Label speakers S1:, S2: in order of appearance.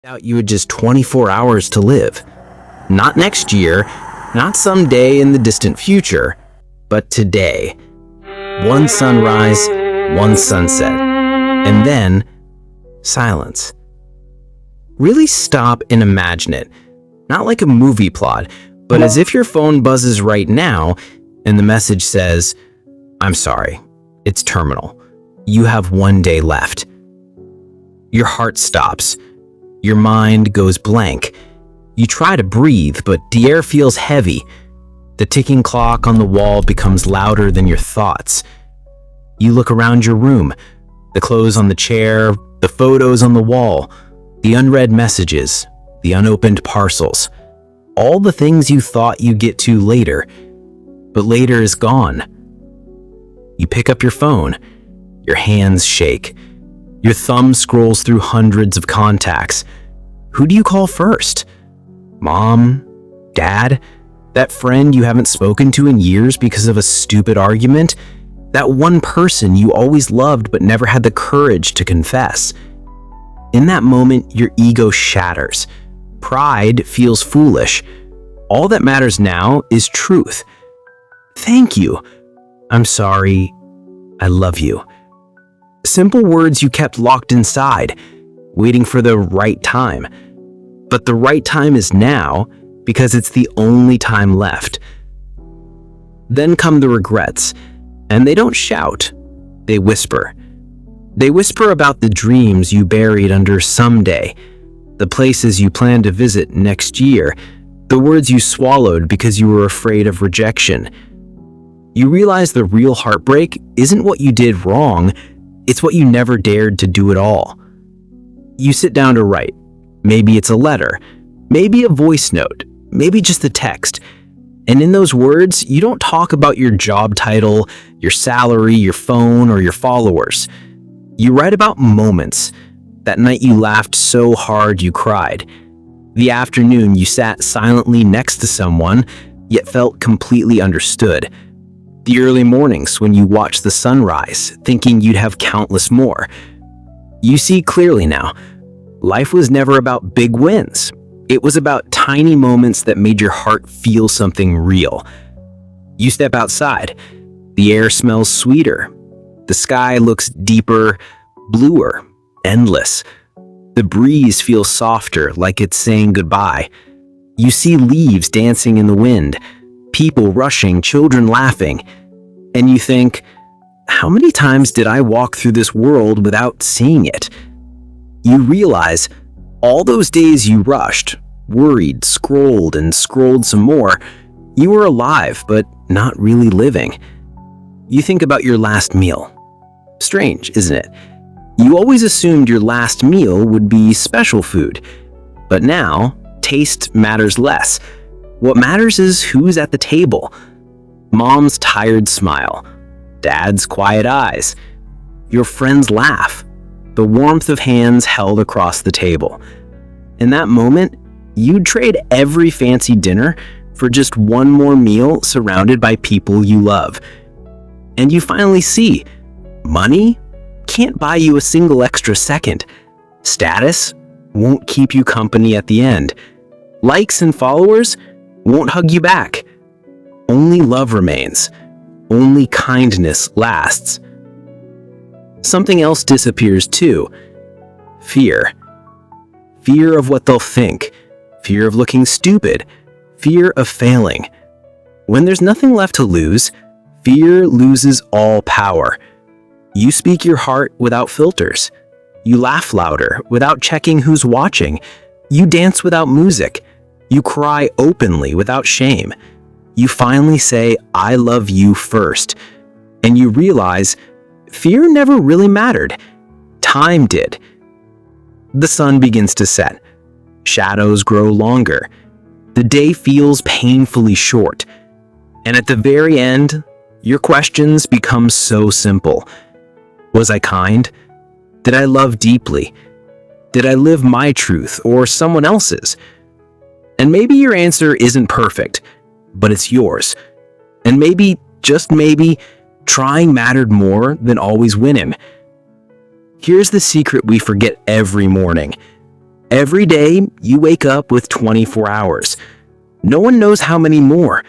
S1: Out you had just 24 hours to live. Not next year, not someday in the distant future, but today. One sunrise, one sunset, and then silence. Really stop and imagine it. Not like a movie plot, but as if your phone buzzes right now and the message says, "I'm sorry, it's terminal. You have 1 day left." Your heart stops. Your mind goes blank. You try to breathe, but the air feels heavy. The ticking clock on the wall becomes louder than your thoughts. You look around your room, the clothes on the chair, the photos on the wall, the unread messages, the unopened parcels, all the things you thought you'd get to later, but later is gone. You pick up your phone. Your hands shake. Your thumb scrolls through hundreds of contacts. Who do you call first? Mom? Dad? That friend you haven't spoken to in years because of a stupid argument? That one person you always loved but never had the courage to confess? In that moment, your ego shatters. Pride feels foolish. All that matters now is truth. Thank you. I'm sorry. I love you. Simple words you kept locked inside, waiting for the right time. But the right time is now because it's the only time left. Then come the regrets, and they don't shout, they whisper. They whisper about the dreams you buried under someday, the places you plan to visit next year, the words you swallowed because you were afraid of rejection. You realize the real heartbreak isn't what you did wrong, it's what you never dared to do at all. You sit down to write. Maybe it's a letter, maybe a voice note, maybe just a text. And in those words, you don't talk about your job title, your salary, your phone, or your followers. You write about moments. That night you laughed so hard you cried. The afternoon you sat silently next to someone, yet felt completely understood. The early mornings when you watched the sunrise, thinking you'd have countless more. You see clearly now. Life was never about big wins. It was about tiny moments that made your heart feel something real. You step outside. The air smells sweeter. The sky looks deeper, bluer, endless. The breeze feels softer, like it's saying goodbye. You see leaves dancing in the wind, people rushing, children laughing. And you think, how many times did I walk through this world without seeing it? You realize all those days you rushed, worried, scrolled, and scrolled some more, you were alive, but not really living. You think about your last meal. Strange, isn't it? You always assumed your last meal would be special food, but now taste matters less. What matters is who's at the table. Mom's tired smile, Dad's quiet eyes, your friend's laugh, the warmth of hands held across the table. In that moment, you'd trade every fancy dinner for just one more meal surrounded by people you love. And you finally see, money can't buy you a single extra second. Status won't keep you company at the end. Likes and followers won't hug you back. Only love remains. Only kindness lasts. Something else disappears too. Fear. Fear of what they'll think. Fear of looking stupid. Fear of failing. When there's nothing left to lose, fear loses all power. You speak your heart without filters. You laugh louder without checking who's watching. You dance without music. You cry openly without shame. You finally say, "I love you" first. And you realize fear never really mattered. Time did. The sun begins to set. Shadows grow longer. The day feels painfully short. And at the very end, your questions become so simple. Was I kind? Did I love deeply? Did I live my truth or someone else's? And maybe your answer isn't perfect, but it's yours. And maybe, just maybe, trying mattered more than always winning. Here's the secret we forget every morning. Every day, you wake up with 24 hours. No one knows how many more.